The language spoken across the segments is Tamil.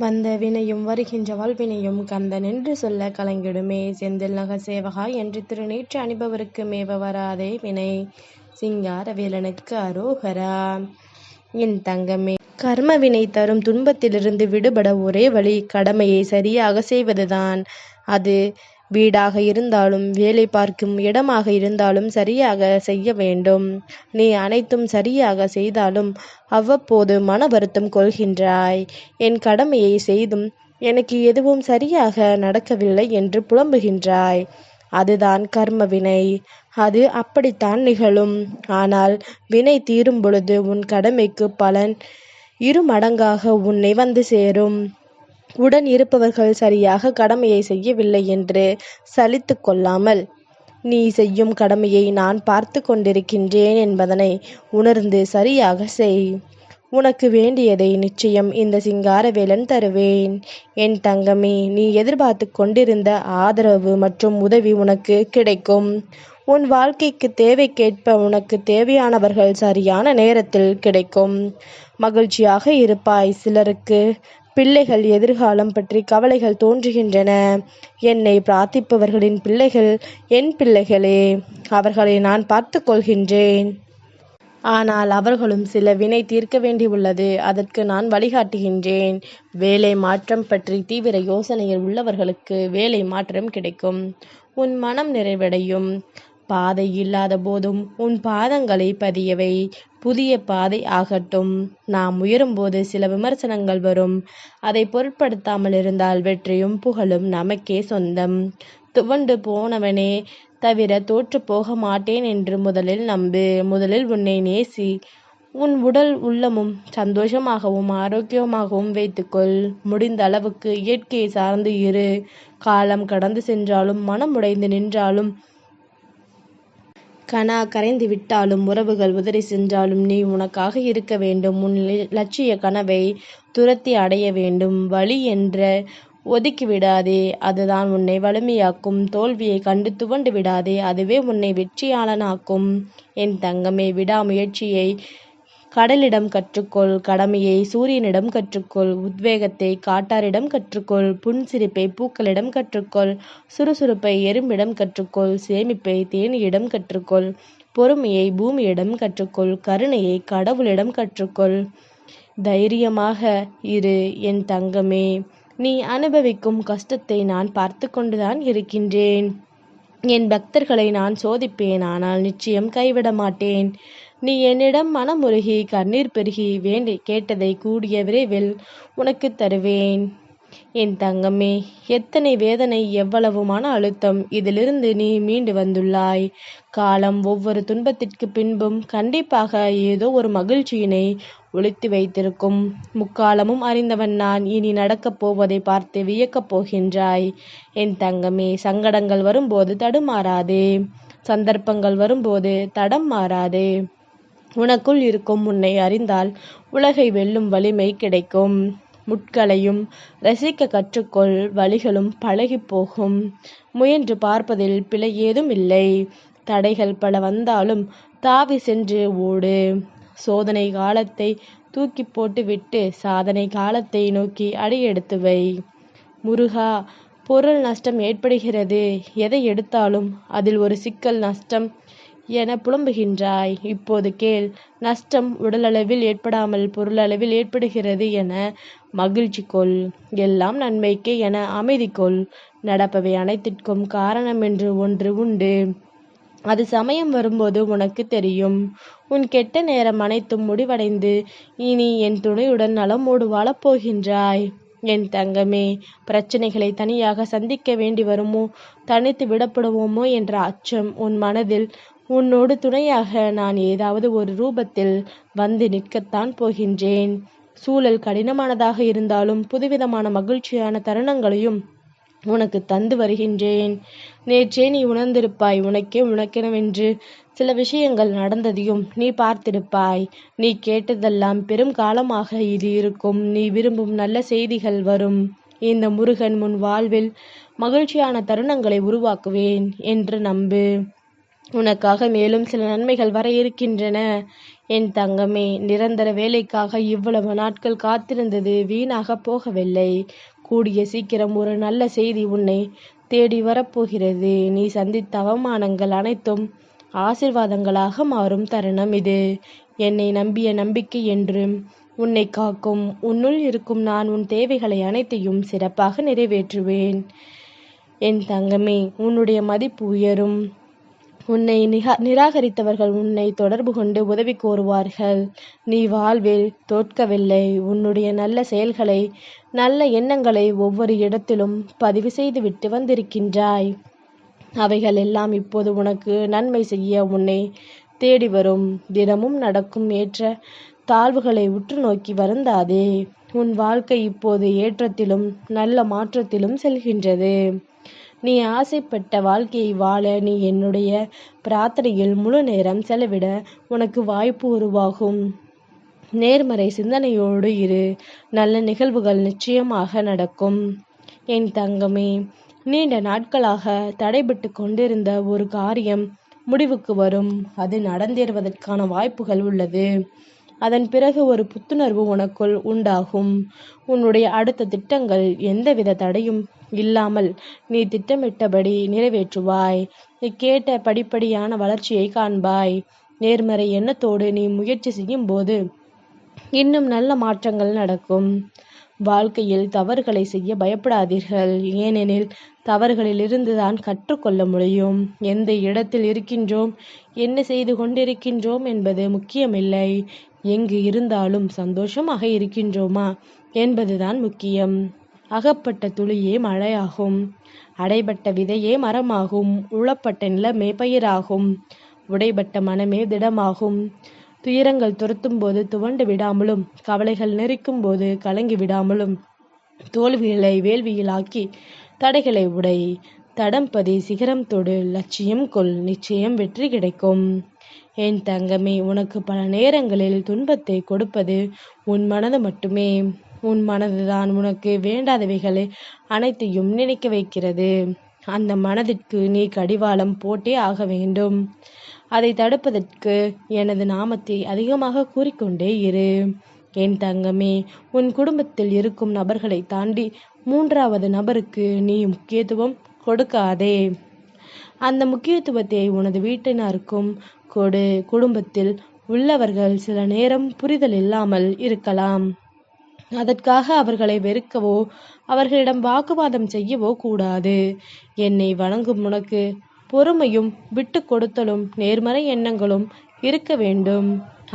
வந்த வினையும் வருகின்ற வாழ்வினையும் கந்தன் என்று சொல்ல கலங்கிடுமே. செந்தில் நகர் சேவகா என்று திருநீற்று அணிபவருக்கு மேவ வராதே வினை. சிங்கார வேலனுக்கு அரோகரா. என் தங்கமே, கர்ம வினை தரும் துன்பத்திலிருந்து விடுபட ஒரே வழி கடமையை சரியாக செய்வதுதான். அது வீடாக இருந்தாலும் வேலை பார்க்கும் இடமாக இருந்தாலும் சரியாக செய்ய வேண்டும். நீ அனைத்தும் சரியாக செய்தாலும் அவ்வப்போது மன வருத்தம் கொள்கின்றாய். என் கடமையை செய்தும் எனக்கு எதுவும் சரியாக நடக்கவில்லை என்று புலம்புகின்றாய். அதுதான் கர்ம வினை. அது அப்படித்தான் நிகழும். ஆனால் வினை தீரும் பொழுது உன் கடமைக்கு பலன் இருமடங்காக உன்னை வந்து சேரும். உடன் இருப்பவர்கள் சரியாக கடமையை செய்யவில்லை என்று சலித்து கொள்ளாமல், நீ செய்யும் கடமையை நான் பார்த்து கொண்டிருக்கின்றேன் என்பதனை உணர்ந்து சரியாக செய். உனக்கு வேண்டியதை நிச்சயம் இந்த சிங்காரவேலன் தருவேன். என் தங்கமே, நீ எதிர்பார்த்து கொண்டிருந்த ஆதரவு மற்றும் உதவி உனக்கு கிடைக்கும். உன் வாழ்க்கைக்கு தேவைக்கேற்ப உனக்கு தேவையானவர்கள் சரியான நேரத்தில் கிடைக்கும். மகிழ்ச்சியாக இருப்பாய். சிலருக்கு பிள்ளைகள் எதிர்காலம் பற்றி கவலைகள் தோன்றுகின்றன. என்னை பிரார்த்திப்பவர்களின் பிள்ளைகள் என் பிள்ளைகளே. அவர்களை நான் பார்த்து கொள்கின்றேன். ஆனால் அவர்களும் சில வினை தீர்க்க வேண்டியுள்ளது. அதற்கு நான் வழிகாட்டுகின்றேன். வேலை மாற்றம் பற்றி தீவிர யோசனையில் உள்ளவர்களுக்கு வேலை மாற்றம் கிடைக்கும். உன் மனம் நிறைவடையும். பாதை இல்லாத போதும் உன் பாதங்களை பதியவை. புதிய பாதை ஆகட்டும். நாம் உயரும்போது சில விமர்சனங்கள் வரும். அதை பொருட்படுத்தாமல் இருந்தால் வெற்றியும் புகழும் நமக்கே சொந்தம். துவண்டு போனவனே தவிர தோற்று போக மாட்டேன் என்று முதலில் நம்பு. முதலில் உன்னை நேசி. உன் உடல் உள்ளமும் சந்தோஷமாகவும் ஆரோக்கியமாகவும் வைத்துக்கொள். முடிந்த அளவுக்கு இயற்கையை சார்ந்து இரு. காலம் கடந்து சென்றாலும் மனம் உடைந்து நின்றாலும் கனா கரைந்து விட்டாலும் உறவுகள் உதறி சென்றாலும் நீ உனக்காக இருக்க வேண்டும். உன் லட்சிய கனவை துரத்தி அடைய வேண்டும். வழி என்ற ஒதுக்கி விடாதே. அதுதான் உன்னை வலிமையாக்கும். தோல்வியை கண்டு துவண்டு விடாதே. அதுவே உன்னை வெற்றியாளனாக்கும். என் தங்கமே, விடாமுயற்சியை கடலிடம் கற்றுக்கொள். கடமையை சூரியனிடம் கற்றுக்கொள். உத்வேகத்தை காட்டாரிடம் கற்றுக்கொள். புன்சிரிப்பை பூக்களிடம் கற்றுக்கொள். சுறுசுறுப்பை எறும்பிடம் கற்றுக்கொள். சேமிப்பை தேனியிடம் கற்றுக்கொள். பொறுமையை பூமியிடம் கற்றுக்கொள். கருணையை கடவுளிடம் கற்றுக்கொள். தைரியமாக இரு என் தங்கமே. நீ அனுபவிக்கும் கஷ்டத்தை நான் பார்த்து கொண்டுதான் இருக்கின்றேன். என் பக்தர்களை நான் சோதிப்பேன். ஆனால் நிச்சயம் கைவிட மாட்டேன். நீ என்னிடம் மனமுருகி கண்ணீர் பெருகி வேண்டி கேட்டதை கூடிய விரைவில் உனக்கு தருவேன். என் தங்கமே, எத்தனை வேதனை, எவ்வளவு மன அழுத்தம். இதிலிருந்து நீ மீண்டு வந்துள்ளாய். காலம் ஒவ்வொரு துன்பத்திற்கு பின்பும் கண்டிப்பாக ஏதோ ஒரு மகிழ்ச்சியினை ஒளித்து வைத்திருக்கும். முக்காலமும் அறிந்தவன் நான். இனி நடக்கப் போவதை பார்த்து வியக்கப் போகின்றாய். என் தங்கமே, சங்கடங்கள் வரும்போது தடுமாறாதே. சந்தர்ப்பங்கள் வரும்போது தடம் மாறாதே. உனக்குள் இருக்கும் உன்னை அறிந்தால் உலகை வெல்லும் வலிமை கிடைக்கும். முட்களையும் ரசிக்க கற்றுக்கொள். வழிகளும் பழகி போகும். முயன்று பார்ப்பதில் பிழை ஏதும் இல்லை. தடைகள் பல வந்தாலும் தாவி சென்று ஓடு. சோதனை காலத்தை தூக்கி போட்டு விட்டு சாதனை காலத்தை நோக்கி அடியெடுத்து வை. முருகா, பொருள் நஷ்டம் ஏற்படுகிறது. எதை எடுத்தாலும் அதில் ஒரு சிக்கல் நஷ்டம் என புலம்புகின்றாய். இப்போது கேள். நஷ்டம் உடலளவில் ஏற்படாமல் பொருளளவில் ஏற்படுகிறது என மகிழ்ச்சி கொள். எல்லாம் நன்மைக்கே என அமைதி கொள். நடப்பவை அனைத்திற்கும் காரணம் என்று ஒன்று உண்டு. அது சமயம் வரும்போது உனக்கு தெரியும். உன் கெட்ட நேரம் அனைத்தும் முடிவடைந்து இனி என் துணையுடன் நலமோடு வாழப்போகின்றாய். என் தங்கமே, பிரச்சனைகளை தனியாக சந்திக்க வேண்டி வருமோ, தனித்து விடப்படுவோமோ என்ற அச்சம் உன் மனதில் உன்னோடு துணையாக நான் ஏதாவது ஒரு ரூபத்தில் வந்து நிற்கத்தான் போகின்றேன். சூழல் கடினமானதாக இருந்தாலும் புதுவிதமான மகிழ்ச்சியான தருணங்களையும் உனக்கு தந்து வருகின்றேன். நேற்றே நீ உணர்ந்திருப்பாய். உனக்கெனவென்று சில விஷயங்கள் நடந்ததையும் நீ பார்த்திருப்பாய். நீ கேட்டதெல்லாம் பெரும் காலமாக இது இருக்கும். நீ விரும்பும் நல்ல செய்திகள் வரும். இந்த முருகன் முன் வாழ்வில் மகிழ்ச்சியான தருணங்களை உருவாக்குவேன் என்று நம்பு. உனக்காக மேலும் சில நன்மைகள் வர இருக்கின்றன. என் தங்கமே, நிரந்தர வேலைக்காக இவ்வளவு நாட்கள் காத்திருந்தது வீணாக போகவில்லை. கூடிய சீக்கிரம் ஒரு நல்ல செய்தி உன்னை தேடி வரப்போகிறது. நீ சந்தித்த அவமானங்கள் அனைத்தும் ஆசிர்வாதங்களாக மாறும் தருணம் இது. என்னை நம்பிய நம்பிக்கை என்றும் உன்னை காக்கும். உன்னுள் இருக்கும் நான் உன் தேவைகளை அனைத்தையும் சிறப்பாக நிறைவேற்றுவேன். என் தங்கமே, உன்னுடைய மதிப்பு உயரும். உன்னை நிராகரித்தவர்கள் உன்னை தொடர்பு கொண்டு உதவி கோருவார்கள். நீ வாழ்வில் தோற்கவில்லை. உன்னுடைய நல்ல செயல்களை, நல்ல எண்ணங்களை ஒவ்வொரு இடத்திலும் பதிவு செய்துவிட்டு வந்திருக்கின்றாய். அவைகள் எல்லாம் இப்போது உனக்கு நன்மை செய்ய உன்னை தேடி வரும். தினமும் நடக்கும் ஏற்ற தாழ்வுகளை உற்று நோக்கி வருந்தாதே. உன் வாழ்க்கை இப்போது ஏற்றத்திலும் நல்ல மாற்றத்திலும் செல்கின்றது. நீ ஆசைப்பட்ட வாழ்க்கையை வாழ நீ என்னுடைய பிரார்த்தனையில் முழு நேரம் செலவிட உனக்கு வாய்ப்பு உருவாகும். நேர்மறை சிந்தனையோடு இரு. நல்ல நிகழ்வுகள் நிச்சயமாக நடக்கும். என் தங்கமே, நீண்ட நாட்களாக தடைபட்டு கொண்டிருந்த ஒரு காரியம் முடிவுக்கு வரும். அது நடந்தேறுவதற்கான வாய்ப்புகள் உள்ளது. அதன் பிறகு ஒரு புத்துணர்வு உனக்குள் உண்டாகும். உன்னுடைய அடுத்த திட்டங்கள் எந்தவித தடையும் இல்லாமல் நீ திட்டமிட்டபடி நிறைவேற்றுவாய். நீ கேட்ட படிப்படியான வளர்ச்சியை காண்பாய். நேர்மறை எண்ணத்தோடு நீ முயற்சி செய்யும் போது இன்னும் நல்ல மாற்றங்கள் நடக்கும். வாழ்க்கையில் தவறுகளை செய்ய பயப்படாதீர்கள். ஏனெனில் தவறுகளிலிருந்து தான் கற்றுக்கொள்ள முடியும். எந்த இடத்தில் இருக்கின்றோம், என்ன செய்து கொண்டிருக்கின்றோம் என்பது முக்கியமில்லை. எங்கு இருந்தாலும் சந்தோஷமாக இருக்கின்றோமா என்பதுதான் முக்கியம். அகப்பட்ட துளியே மழையாகும். அடைபட்ட விதையே மரமாகும். உழப்பட்ட நிலமே பயிராகும். உடைபட்ட மனமே திடமாகும். துயரங்கள் துரத்தும் போது துவண்டு விடாமலும், கவலைகள் நெருக்கும் போது கலங்கி விடாமலும், தோல்விகளை வேள்வியிலாக்கி தடைகளை உடை. தடம்பதி சிகரம் தொடு. லட்சியம் கொள். நிச்சயம் வெற்றி கிடைக்கும். என் தங்கமே, உனக்கு பல நேரங்களில் துன்பத்தை கொடுப்பது உன் மனது மட்டுமே. உன் மனதுதான் உனக்கு வேண்டாதவைகளை அனைத்தையும் நினைக்க வைக்கிறது. அந்த மனதிற்கு நீ கடிவாளம் போட்டே ஆக வேண்டும். அதை தடுப்பதற்கு எனது நாமத்தை அதிகமாக கூறிக்கொண்டே இரு. என் தங்கமே, உன் குடும்பத்தில் இருக்கும் நபர்களை தாண்டி மூன்றாவது நபருக்கு நீ முக்கியத்துவம் கொடுக்காதே. அந்த முக்கியத்துவத்தை உனது வீட்டினருக்கும் கொடு. குடும்பத்தில் உள்ளவர்கள் சில நேரம் புரிதல் இல்லாமல் இருக்கலாம். அதற்காக அவர்களை வெறுக்கவோ அவர்களிடம் வாக்குவாதம் செய்யவோ கூடாது. என்னை வணங்கும் உனக்கு பொறுமையும் விட்டு கொடுத்தலும் நேர்மறை எண்ணங்களும் இருக்க வேண்டும்.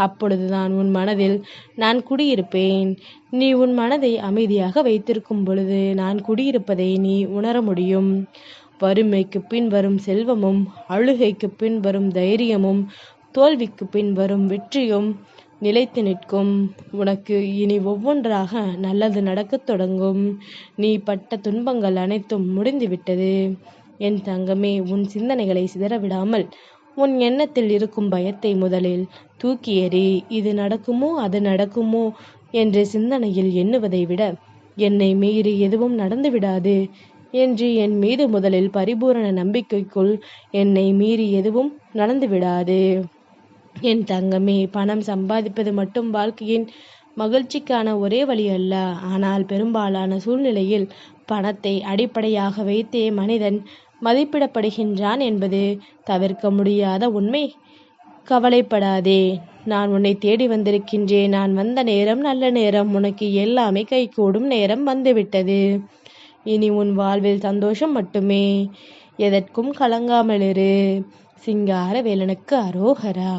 அப்பொழுதுதான் உன் மனதில் நான் குடியிருப்பேன். நீ உன் மனதை அமைதியாக வைத்திருக்கும் பொழுது நான் குடியிருப்பதை நீ உணர முடியும். வறுமைக்கு பின் வரும் செல்வமும், அழுகைக்கு பின் வரும் தைரியமும், தோல்விக்கு பின் வரும் வெற்றியும் நிலைத்து நிற்கும். உனக்கு இனி ஒவ்வொன்றாக நல்லது நடக்கத் தொடங்கும். நீ பட்ட துன்பங்கள் அனைத்தும் முடிந்துவிட்டது. என் தங்கமே, உன் சிந்தனைகளை சிதறவிடாமல் உன் எண்ணத்தில் இருக்கும் பயத்தை முதலில் தூக்கி எறி. இது நடக்குமோ அது நடக்குமோ என்ற சிந்தனையில் எண்ணுவதை விட என்னை மீறி எதுவும் நடந்துவிடாது என்று என் மீது முதலில் பரிபூரண நம்பிக்கைக்குள் என்னை மீறி எதுவும் நடந்துவிடாது. என் தங்கமே, பணம் சம்பாதிப்பது மட்டும் வாழ்க்கையின் மகிழ்ச்சிக்கான ஒரே வழி அல்ல. ஆனால் பெரும்பாலான சூழ்நிலையில் பணத்தை அடிப்படையாக வைத்தே மனிதன் மதிப்பிடப்படுகின்றான் என்பது தவிர்க்க முடியாத உண்மை. கவலைப்படாதே, நான் உன்னை தேடி வந்திருக்கின்றேன். நான் வந்த நேரம் நல்ல நேரம். உனக்கு எல்லாமே கைகூடும் நேரம் வந்துவிட்டது. இனி உன் வாழ்வில் சந்தோஷம் மட்டுமே. எதற்கும் கலங்காமலிரு. சிங்கார வேலனுக்கு அரோகரா.